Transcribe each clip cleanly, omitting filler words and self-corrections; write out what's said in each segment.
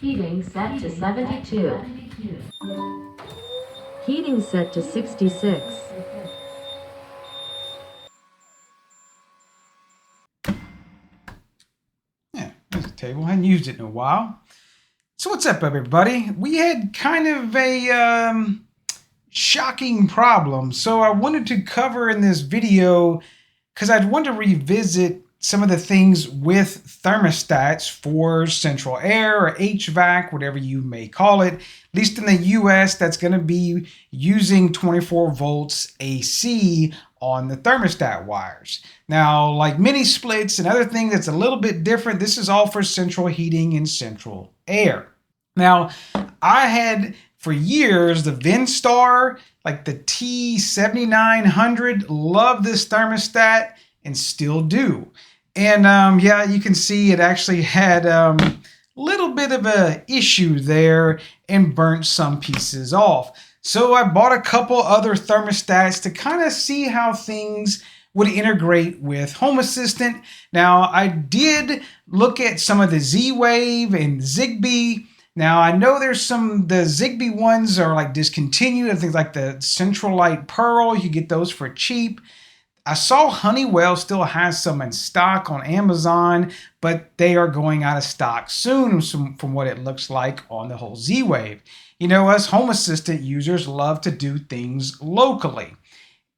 Heating set to 72. Heating set to 66. Yeah, there's a table. I hadn't used it in a while. So what's up, everybody? We had kind of a shocking problem. So I wanted to cover in this video because I'd want to revisit some of the things with thermostats for central air or HVAC, whatever you may call it. At least in the US, that's going to be using 24 volts AC on the thermostat wires. Now, like mini splits and other things that's a little bit different, this is all for central heating and central air. Now, I had for years the Venstar, like the T7900, love this thermostat and still do. And yeah, you can see it actually had a little bit of a issue there and burnt some pieces off. So I bought a couple other thermostats to kind of see how things would integrate with Home Assistant. Now, I did look at some of the Z-Wave and Zigbee. Now, I know there's the Zigbee ones are like discontinued. I think like the Centralite Pearl, you get those for cheap. I saw Honeywell still has some in stock on Amazon, but they are going out of stock soon from what it looks like on the whole Z-Wave. You know, us Home Assistant users love to do things locally.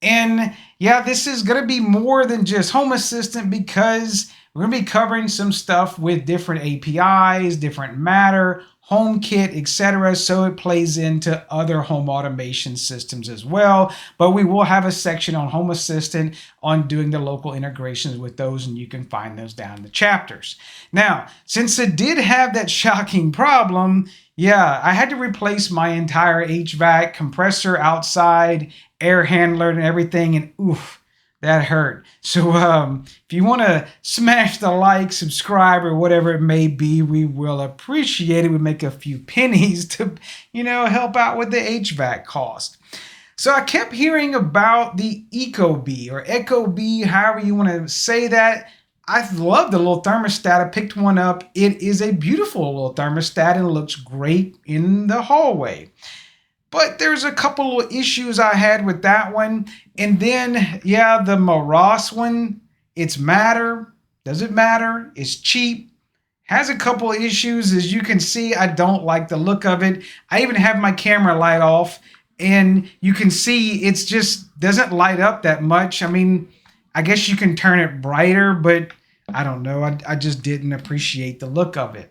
And yeah, this is going to be more than just Home Assistant because we're going to be covering some stuff with different APIs, different Matter, HomeKit, etc. So it plays into other home automation systems as well. But we will have a section on Home Assistant on doing the local integrations with those, and you can find those down in the chapters. Now, since it did have that shocking problem, yeah, I had to replace my entire HVAC compressor outside, air handler and everything, and oof, that hurt. So if you want to smash the like, subscribe, or whatever it may be, we will appreciate it. We make a few pennies to, help out with the HVAC cost. So I kept hearing about the Ecobee or Ecobee, however you want to say that. I love the little thermostat. I picked one up. It is a beautiful little thermostat and looks great in the hallway. But there's a couple of issues I had with that one. And then, yeah, the Meross one, it's Matter. Does it matter? It's cheap. Has a couple of issues. As you can see, I don't like the look of it. I even have my camera light off. And you can see it's just doesn't light up that much. I mean, I guess you can turn it brighter, but I don't know. I just didn't appreciate the look of it.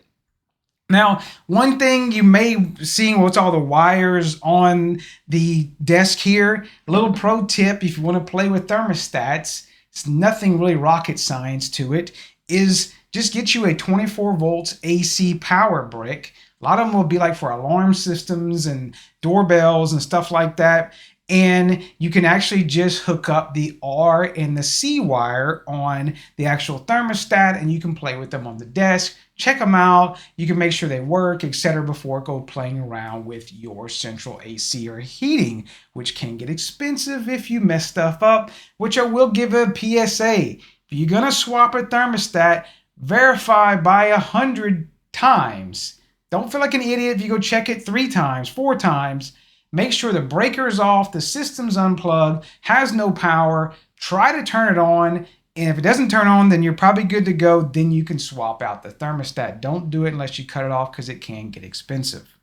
Now, one thing you may see what's all the wires on the desk here. A little pro tip if you want to play with thermostats, it's nothing really rocket science to it, is just get you a 24 volts AC power brick. A lot of them will be like for alarm systems and doorbells and stuff like that. And you can actually just hook up the R and the C wire on the actual thermostat and you can play with them on the desk. Check them out. You can make sure they work, etc. before go playing around with your central AC or heating, which can get expensive if you mess stuff up, which I will give a PSA. If you're going to swap a thermostat, verify by 100 times. Don't feel like an idiot if you go check it 3 times, 4 times. Make sure the breaker is off, the system's unplugged, has no power. Try to turn it on. And if it doesn't turn on, then you're probably good to go. Then you can swap out the thermostat. Don't do it unless you cut it off because it can get expensive.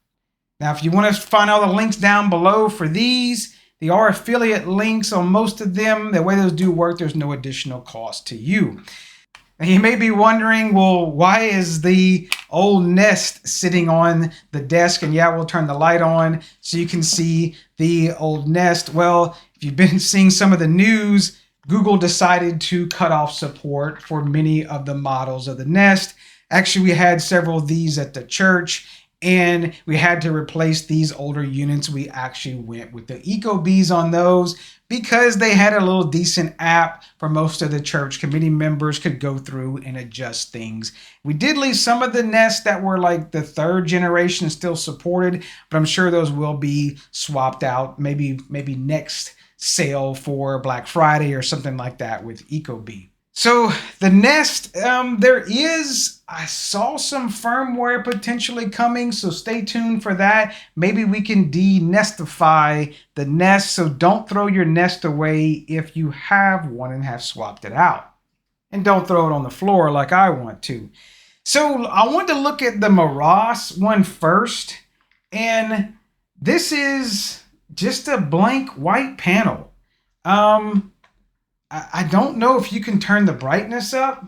Now, if you want to find all the links down below for these, there are affiliate links on most of them. The way those do work, there's no additional cost to you. Now, you may be wondering, well, why is the old Nest sitting on the desk? And yeah, we'll turn the light on so you can see the old Nest. Well, if you've been seeing some of the news, Google decided to cut off support for many of the models of the Nest. Actually, we had several of these at the church, and we had to replace these older units. We actually went with the Ecobees on those because they had a little decent app for most of the church committee members could go through and adjust things. We did leave some of the Nests that were like the 3rd generation still supported, but I'm sure those will be swapped out maybe next sale for Black Friday or something like that with Ecobee. So the Nest, I saw some firmware potentially coming, so stay tuned for that. Maybe we can de-nestify the Nest, so don't throw your Nest away if you have one and have swapped it out. And don't throw it on the floor like I want to. So I want to look at the Meross one first, and this is just a blank white panel. I don't know if you can turn the brightness up.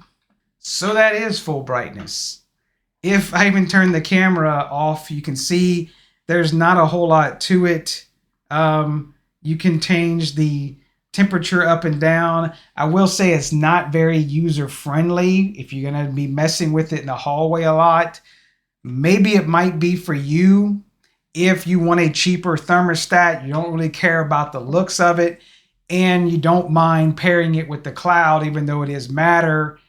So that is full brightness. If I even turn the camera off, you can see there's not a whole lot to it. You can change the temperature up and down. I will say it's not very user friendly if you're going to be messing with it in the hallway a lot. Maybe it might be for you if you want a cheaper thermostat. You don't really care about the looks of it, and you don't mind pairing it with the cloud, even though it is Matter.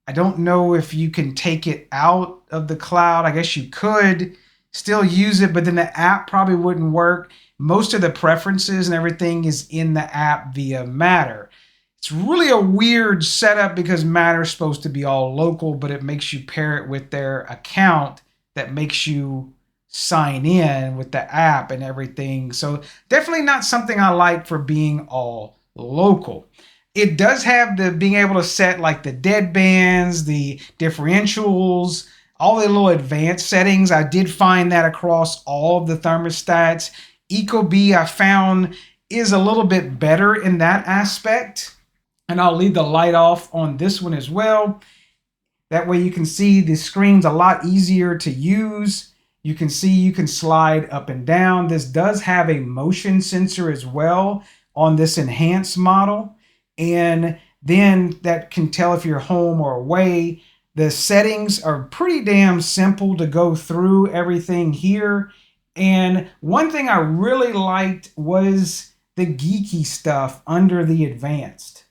I don't know if you can take it out of the cloud. I guess you could still use it, but then the app probably wouldn't work. Most of the preferences and everything is in the app via Matter. It's really a weird setup because Matter is supposed to be all local, but it makes you pair it with their account that makes you sign in with the app and everything. So definitely not something I like for being all local. It does have the being able to set like the dead bands, the differentials, all the little advanced settings. I did find that across all of the thermostats. Ecobee I found is a little bit better in that aspect. And I'll leave the light off on this one as well. That way you can see the screen's a lot easier to use. You can see you can slide up and down. This does have a motion sensor as well on this enhanced model. And then that can tell if you're home or away. The settings are pretty damn simple to go through everything here. And one thing I really liked was the geeky stuff under the advanced.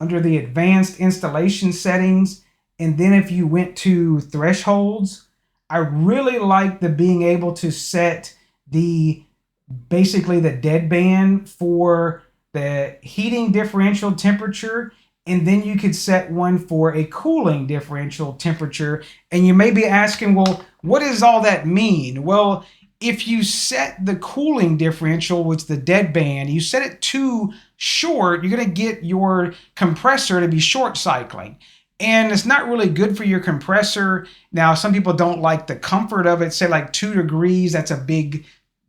Under the advanced installation settings, and then if you went to thresholds, I really like the being able to set basically the deadband for the heating differential temperature, and then you could set one for a cooling differential temperature. And you may be asking, well, what does all that mean? Well, if you set the cooling differential, which is the deadband, you set it too short, you're going to get your compressor to be short cycling. And it's not really good for your compressor. Now, some people don't like the comfort of it. Say like 2 degrees, that's a big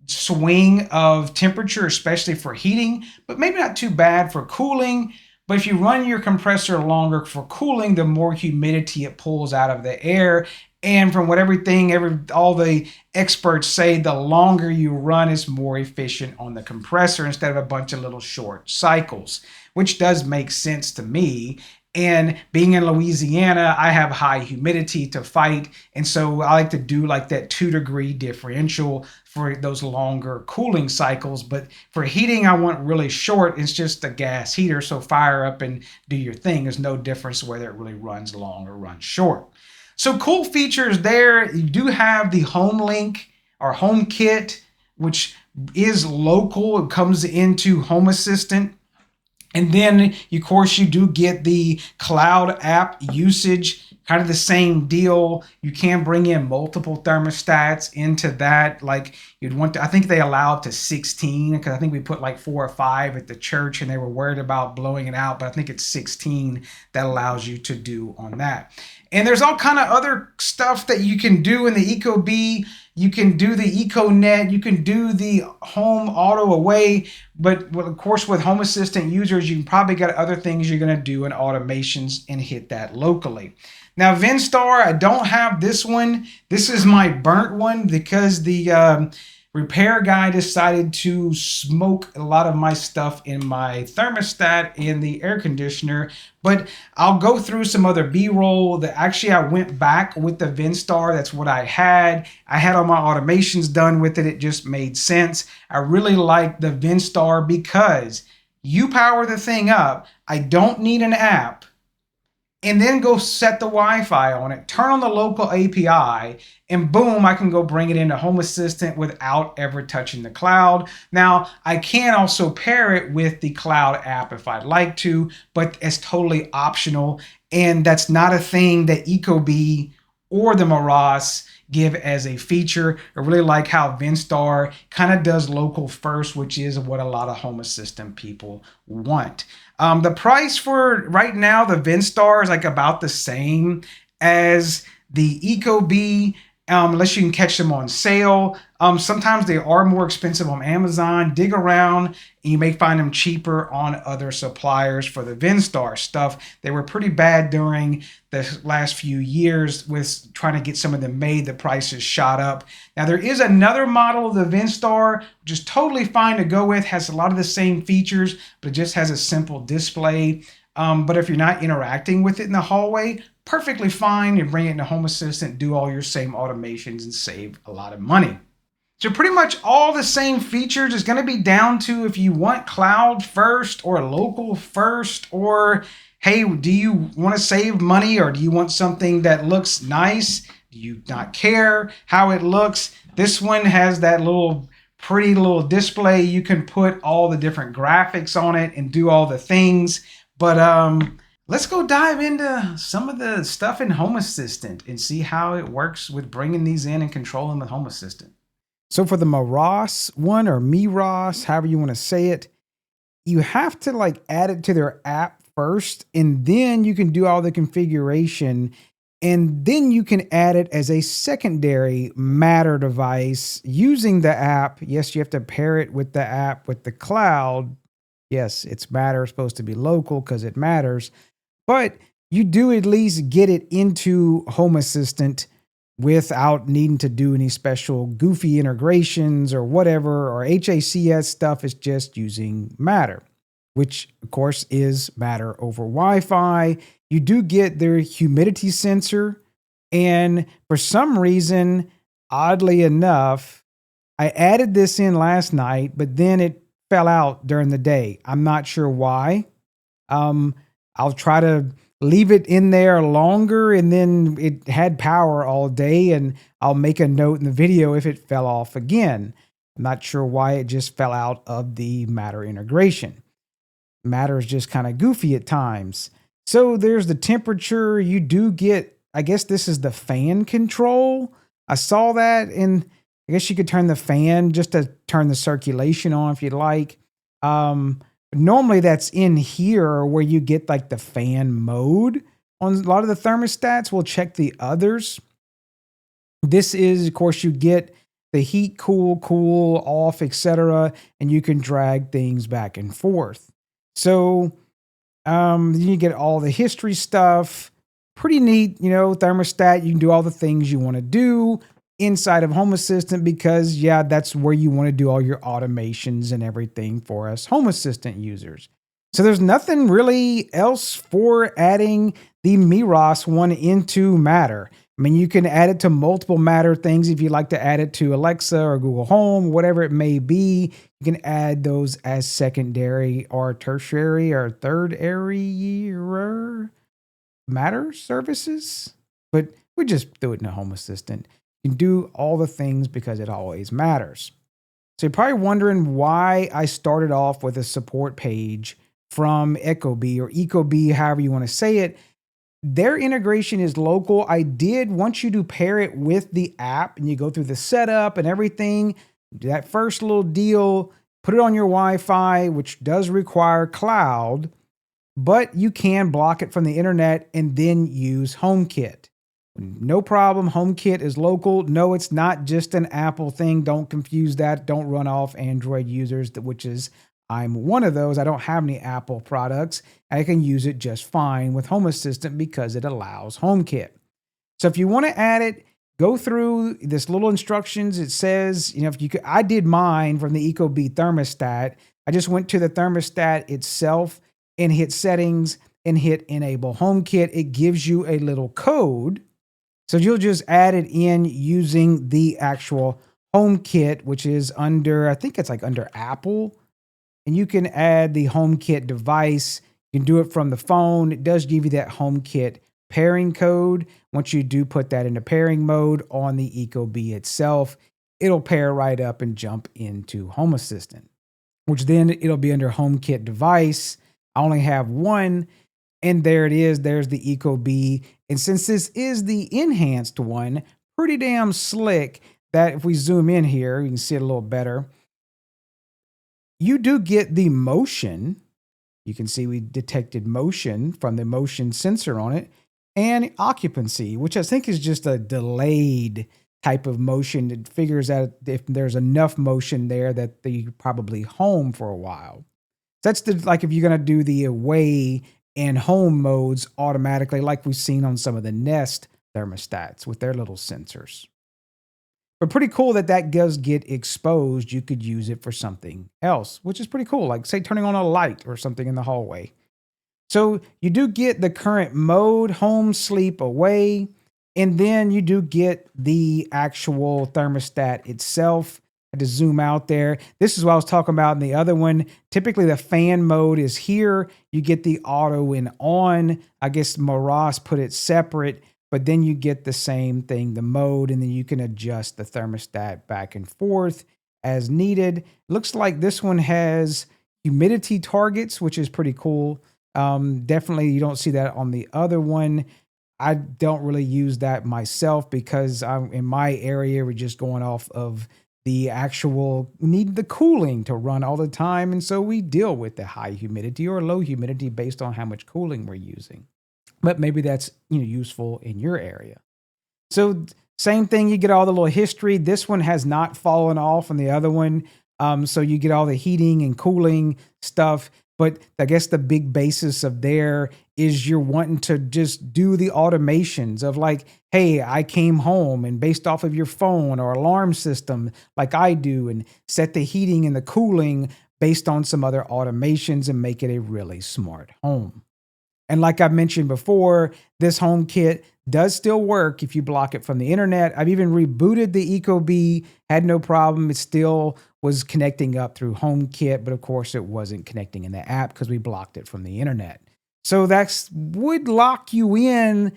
swing of temperature, especially for heating, but maybe not too bad for cooling. But if you run your compressor longer for cooling, the more humidity it pulls out of the air. And from what all the experts say, the longer you run is more efficient on the compressor instead of a bunch of little short cycles, which does make sense to me. And being in Louisiana, I have high humidity to fight. And so I like to do like that 2-degree differential for those longer cooling cycles. But for heating, I want really short. It's just a gas heater. So fire up and do your thing. There's no difference whether it really runs long or runs short. So cool features there. You do have the home link or home kit, which is local. It comes into Home Assistant. And then, of course, you do get the cloud app usage, kind of the same deal. You can bring in multiple thermostats into that. Like you'd want to, I think they allow up to 16, because I think we put like 4 or 5 at the church and they were worried about blowing it out, but I think it's 16 that allows you to do on that. And there's all kind of other stuff that you can do in the Ecobee. You can do the EcoNet. You can do the home auto away. But of course, with Home Assistant users, you probably got other things you're going to do in automations and hit that locally. Now, Venstar, I don't have this one. This is my burnt one because the repair guy decided to smoke a lot of my stuff in my thermostat in the air conditioner. But I'll go through some other B-roll. Actually, I went back with the Venstar. That's what I had. I had all my automations done with it. It just made sense. I really like the Venstar because you power the thing up. I don't need an app. and then go set the Wi-Fi on it, turn on the local API, and boom, I can go bring it into Home Assistant without ever touching the cloud. Now, I can also pair it with the cloud app if I'd like to, but it's totally optional, and that's not a thing that Ecobee or the Meross give as a feature. I really like how Venstar kind of does local first, which is what a lot of Home Assistant people want. The price for right now, the Venstar is like about the same as the Ecobee, unless you can catch them on sale. Sometimes they are more expensive on Amazon. Dig around and you may find them cheaper on other suppliers for the Venstar stuff. They were pretty bad during the last few years with trying to get some of them made. The prices shot up. Now there is another model of the Venstar, which is totally fine to go with, has a lot of the same features, but it just has a simple display. But if you're not interacting with it in the hallway, perfectly fine. You bring it into Home Assistant, do all your same automations, and save a lot of money. So pretty much all the same features is going to be down to if you want cloud first or local first, or hey, do you want to save money, or do you want something that looks nice? Do you not care how it looks? This one has that pretty little display. You can put all the different graphics on it and do all the things. But let's go dive into some of the stuff in Home Assistant and see how it works with bringing these in and controlling the Home Assistant. So for the Meross one, or Meross, however you want to say it, you have to like add it to their app first, and then you can do all the configuration, and then you can add it as a secondary Matter device using the app. Yes, you have to pair it with the app with the cloud. Yes, it's Matter, supposed to be local because it matters, but you do at least get it into Home Assistant without needing to do any special goofy integrations or whatever, or HACS stuff. Is just using Matter, which of course is Matter over Wi-Fi. You do get their humidity sensor, and for some reason, oddly enough, I added this in last night, but then it fell out during the day. I'm not sure why. I'll try to leave it in there longer, and then it had power all day, and I'll make a note in the video if it fell off again. I'm not sure why it just fell out of the Matter integration. Matter is just kind of goofy at times. So there's the temperature. You do get, I guess this is the fan control. I saw that, and I guess you could turn the fan just to turn the circulation on if you'd like. Normally that's in here where you get like the fan mode. On a lot of the thermostats, we'll check the others. This is, of course, you get the heat, cool, off, etc., and you can drag things back and forth. So you get all the history stuff. Pretty neat, thermostat. You can do all the things you want to do inside of Home Assistant because, yeah, that's where you want to do all your automations and everything for us Home Assistant users. So there's nothing really else for adding the Meross one into Matter. I mean, you can add it to multiple Matter things if you like to add it to Alexa or Google Home, whatever it may be. You can add those as secondary or tertiary or third-ary Matter services. But we just do it in a Home Assistant. You can do all the things because it always matters. So you're probably wondering why I started off with a support page from Ecobee, or Ecobee, however you want to say it. Their integration is local. I did want you to pair it with the app, and you go through the setup and everything. That first little deal, put it on your Wi-Fi, which does require cloud, but you can block it from the internet and then use HomeKit. No problem. HomeKit is local. No, it's not just an Apple thing. Don't confuse that. Don't run off Android users, which is, I'm one of those. I don't have any Apple products. I can use it just fine with Home Assistant because it allows HomeKit. So if you want to add it, go through this little instructions. It says, if you could, I did mine from the Ecobee thermostat. I just went to the thermostat itself and hit settings and hit enable HomeKit. It gives you a little code. So you'll just add it in using the actual HomeKit, which is under, I think it's like under Apple. And you can add the HomeKit device. You can do it from the phone. It does give you that HomeKit pairing code. Once you do put that into pairing mode on the Ecobee itself, it'll pair right up and jump into Home Assistant, which then it'll be under HomeKit device. I only have one, and there it is. There's the Ecobee. And since this is the enhanced one, pretty damn slick that if we zoom in here, you can see it a little better. You do get the motion. You can see we detected motion from the motion sensor on it, and occupancy, which I think is just a delayed type of motion. It figures out if there's enough motion there that you're probably home for a while. That's like if you're going to do the away and home modes automatically, like we've seen on some of the Nest thermostats with their little sensors. But pretty cool that does get exposed. You could use it for something else, which is pretty cool. Like say turning on a light or something in the hallway. So you do get the current mode, home, sleep, away, and then you do get the actual thermostat itself. I had to zoom out there. This is what I was talking about in the other one. Typically the fan mode is here. You get the auto and on. I guess Meross put it separate. But then you get the same thing, the mode, and then you can adjust the thermostat back and forth as needed. Looks like this one has humidity targets, which is pretty cool. Definitely you don't see that on the other one. I don't really use that myself because in my area, we're just going off of the actual need the cooling to run all the time. And so we deal with the high humidity or low humidity based on how much cooling we're using. But maybe that's useful in your area. So same thing, you get all the little history. This one has not fallen off on the other one. So you get all the heating and cooling stuff. But I guess the big basis of there is you're wanting to just do the automations of like, hey, I came home and based off of your phone or alarm system like I do and set the heating and the cooling based on some other automations and make it a really smart home. And like I mentioned before, this HomeKit does still work if you block it from the internet. I've even rebooted the Ecobee, had no problem. It still was connecting up through HomeKit, but of course it wasn't connecting in the app because we blocked it from the internet. So that would lock you in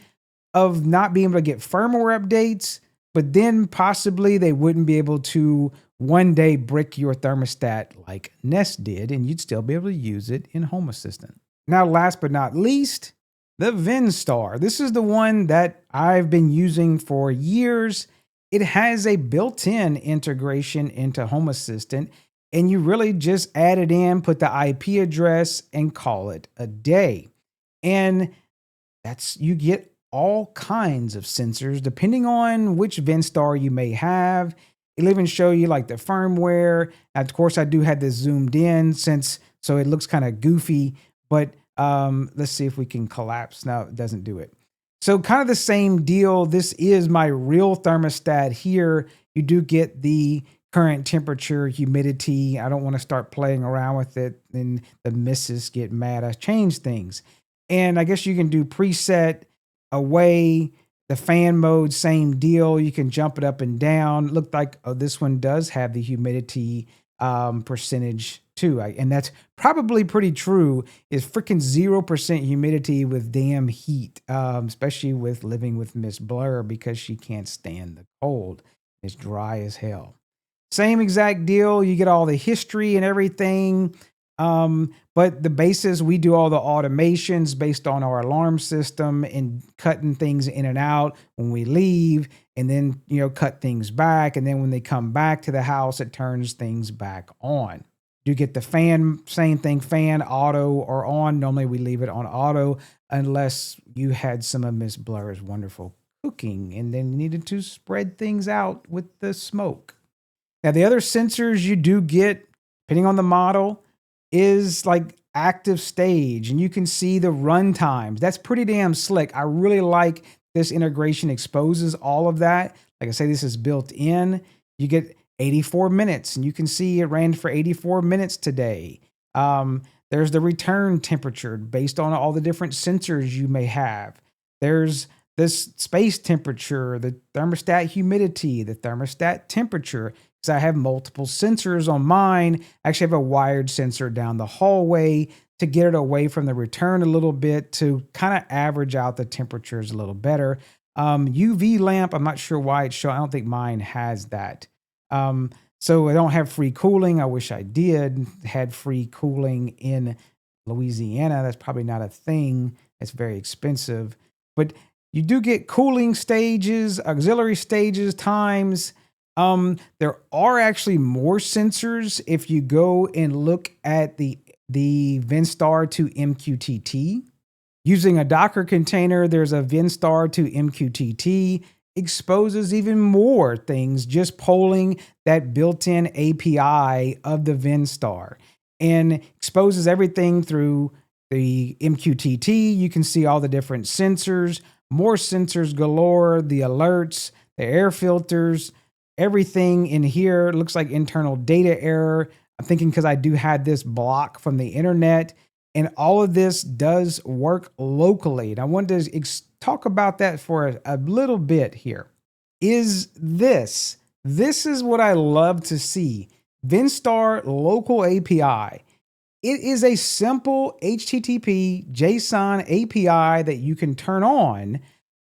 of not being able to get firmware updates, but then possibly they wouldn't be able to one day brick your thermostat like Nest did, and you'd still be able to use it in Home Assistant. Now, last but not least, the Venstar. This is the one that I've been using for years. It has a built-in integration into Home Assistant, and you really just add it in, put the IP address, and call it a day. And you get all kinds of sensors depending on which Venstar you may have. It'll even show you like the firmware. Of course, I do have this zoomed in so it looks kind of goofy. But let's see if we can collapse. No, it doesn't do it. So kind of the same deal. This is my real thermostat here. You do get the current temperature, humidity. I don't want to start playing around with it and the missus get mad. I changed things. And I guess you can do preset, away, the fan mode, same deal. You can jump it up and down. Looked like this one does have the humidity percentage too. And that's probably pretty true. Is freaking 0% humidity with damn heat, especially with living with Miss Blur because she can't stand the cold. It's dry as hell. Same exact deal. You get all the history and everything. But the basis, we do all the automations based on our alarm system and cutting things in and out when we leave, and then, cut things back. And then when they come back to the house, it turns things back on. You get the fan, same thing, fan, auto, or on. Normally we leave it on auto unless you had some of Miss Blur's wonderful cooking and then needed to spread things out with the smoke. Now, the other sensors you do get, depending on the model, is like active stage, and you can see the run times. That's pretty damn slick. I really like this integration exposes all of that. Like I say, this is built in. You get 84 minutes, and you can see it ran for 84 minutes today. There's the return temperature based on all the different sensors you may have. There's this space temperature, the thermostat humidity, the thermostat temperature. Because I have multiple sensors on mine. I actually have a wired sensor down the hallway to get it away from the return a little bit to kind of average out the temperatures a little better. UV lamp, I'm not sure why it's showing. I don't think mine has that. So I don't have free cooling. I wish I did. Had free cooling in Louisiana. That's probably not a thing. It's very expensive. But you do get cooling stages, auxiliary stages, times. There are actually more sensors if you go and look at the Venstar2MQTT. Using a Docker container, there's a Venstar2MQTT, exposes even more things just polling that built-in API of the Venstar and exposes everything through the MQTT. You can see all the different sensors, more sensors galore, the alerts, the air filters, everything in here. Looks like internal data error. I'm thinking because I do have this block from the internet, and all of this does work locally. And I wanted to talk about that for a little bit here. This is what I love to see. Venstar Local API. It is a simple HTTP JSON API that you can turn on,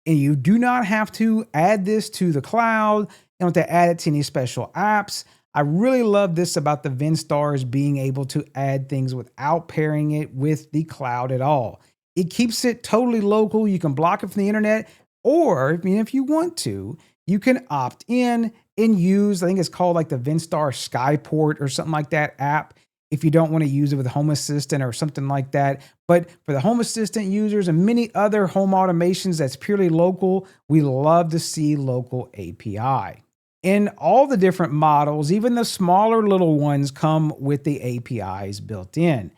and you do not have to add this to the cloud. You don't have to add it to any special apps. I really love this about the Venstars being able to add things without pairing it with the cloud at all. It keeps it totally local. You can block it from the internet, or if you want to, you can opt in and use, I think it's called like the Venstar Skyport or something like that app, if you don't want to use it with Home Assistant or something like that. But for the Home Assistant users and many other home automations that's purely local, we love to see local API. In all the different models, even the smaller little ones come with the APIs built in.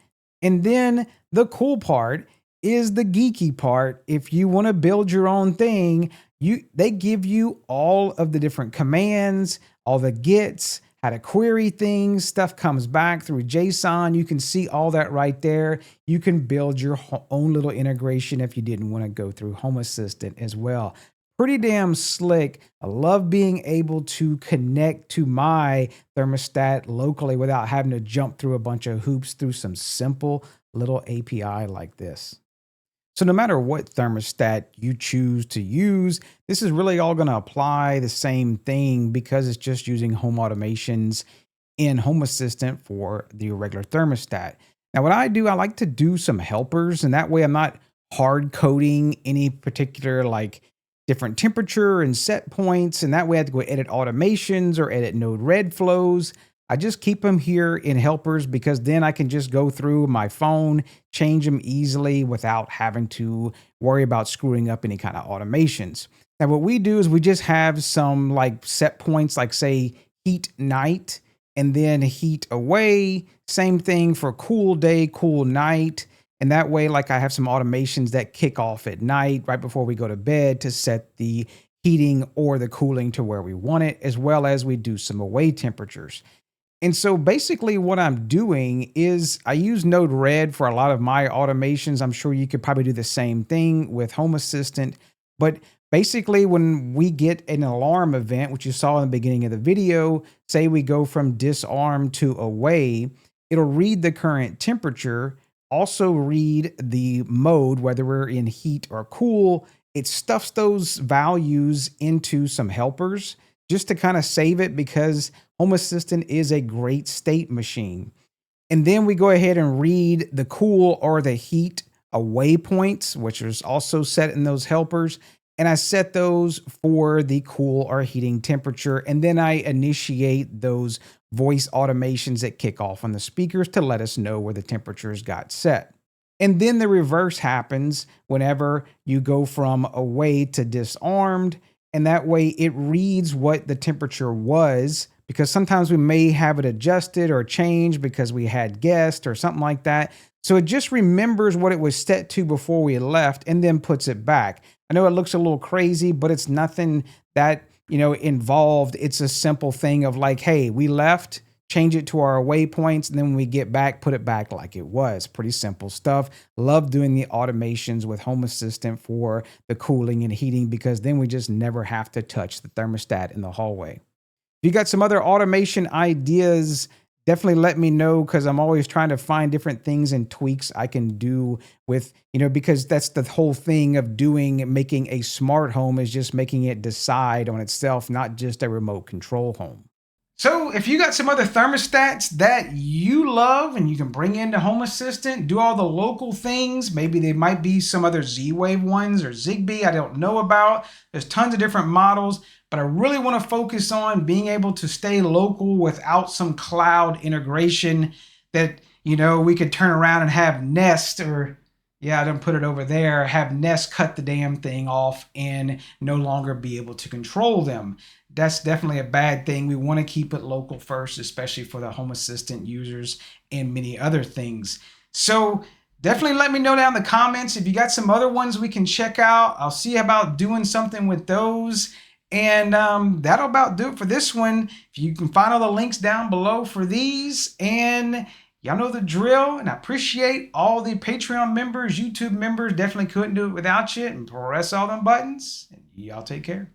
And then the cool part is the geeky part. If you want to build your own thing, they give you all of the different commands, all the gets, how to query things. Stuff comes back through JSON. You can see all that right there. You can build your own little integration if you didn't want to go through Home Assistant as well. Pretty damn slick. I love being able to connect to my thermostat locally without having to jump through a bunch of hoops through some simple little API like this. So no matter what thermostat you choose to use, this is really all going to apply the same thing because it's just using home automations in Home Assistant for the regular thermostat. Now what I do, I like to do some helpers, and that way I'm not hard coding any particular like different temperature and set points, and that way I have to go edit automations or edit node red flows. I just keep them here in helpers because then I can just go through my phone, change them easily without having to worry about screwing up any kind of automations. Now what we do is we just have some like set points, like say heat night and then heat away. Same thing for cool day, cool night. And that way, like I have some automations that kick off at night right before we go to bed to set the heating or the cooling to where we want it, as well as we do some away temperatures. And so basically what I'm doing is I use Node Red for a lot of my automations. I'm sure you could probably do the same thing with Home Assistant. But basically when we get an alarm event, which you saw in the beginning of the video, say we go from disarm to away, it'll read the current temperature, also read the mode, whether we're in heat or cool. It stuffs those values into some helpers just to kind of save it because Home Assistant is a great state machine. And then we go ahead and read the cool or the heat away points, which is also set in those helpers. And I set those for the cool or heating temperature. And then I initiate those voice automations that kick off on the speakers to let us know where the temperatures got set. And then the reverse happens whenever you go from away to disarmed. And that way it reads what the temperature was, because sometimes we may have it adjusted or changed because we had guests or something like that. So it just remembers what it was set to before we left and then puts it back. I know it looks a little crazy, but it's nothing that, involved. It's a simple thing of like, hey, we left, change it to our waypoints, and then when we get back, put it back like it was. Pretty simple stuff. Love doing the automations with Home Assistant for the cooling and heating because then we just never have to touch the thermostat in the hallway. If you got some other automation ideas definitely let me know, because I'm always trying to find different things and tweaks I can do with, because that's the whole thing of making a smart home, is just making it decide on itself, not just a remote control home. So if you got some other thermostats that you love and you can bring into Home Assistant, do all the local things, maybe they might be some other Z-Wave ones or Zigbee I don't know about. There's tons of different models, but I really want to focus on being able to stay local without some cloud integration that, we could turn around and have Nest, or yeah, I didn't put it over there, have Nest cut the damn thing off and no longer be able to control them. That's definitely a bad thing. We want to keep it local first, especially for the Home Assistant users and many other things. So definitely let me know down in the comments if you got some other ones we can check out. I'll see about doing something with those. And that'll about do it for this one. If you can find all the links down below for these, and y'all know the drill, and I appreciate all the Patreon members, YouTube members. Definitely couldn't do it without you. And press all them buttons. And y'all take care.